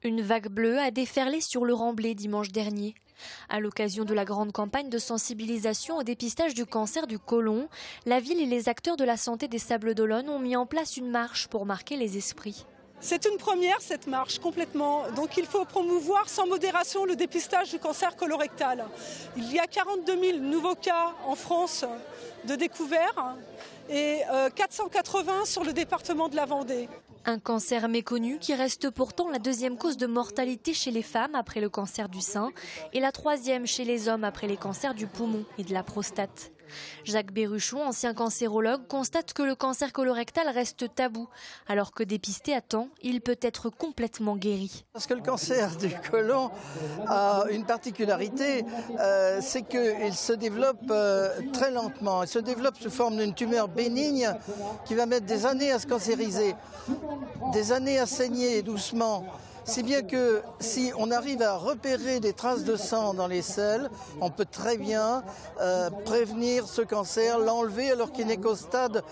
Une vague bleue a déferlé sur le Remblai dimanche dernier. À l'occasion de la grande campagne de sensibilisation au dépistage du cancer du côlon, la ville et les acteurs de la santé des Sables-d'Olonne ont mis en place une marche pour marquer les esprits. C'est une première, cette marche, complètement. Donc il faut promouvoir sans modération le dépistage du cancer colorectal. Il y a 42 000 nouveaux cas en France de découvert et 480 sur le département de la Vendée. Un cancer méconnu qui reste pourtant la deuxième cause de mortalité chez les femmes après le cancer du sein et la troisième chez les hommes après les cancers du poumon et de la prostate. Jacques Berruchon, ancien cancérologue, constate que le cancer colorectal reste tabou, alors que dépisté à temps, il peut être complètement guéri. Parce que le cancer du côlon a une particularité, c'est qu'il se développe très lentement. Il se développe sous forme d'une tumeur bénigne qui va mettre des années à se cancériser, des années à saigner doucement. Si bien que si on arrive à repérer des traces de sang dans les selles, on peut très bien prévenir ce cancer, l'enlever alors qu'il n'est qu'au stade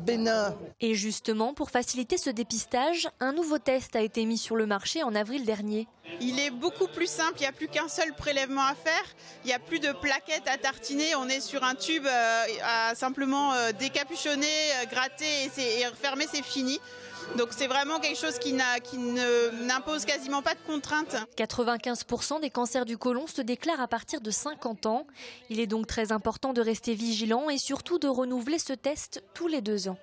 bénin. Et justement, pour faciliter ce dépistage, un nouveau test a été mis sur le marché en avril dernier. Il est beaucoup plus simple, il n'y a plus qu'un seul prélèvement à faire, il n'y a plus de plaquettes à tartiner, on est sur un tube à simplement décapuchonner, gratter et refermer, c'est fini. Donc c'est vraiment quelque chose qui n'impose quasiment pas de contraintes. 95% des cancers du côlon se déclarent à partir de 50 ans. Il est donc très important de rester vigilant et surtout de renouveler ce test tous les 2 ans.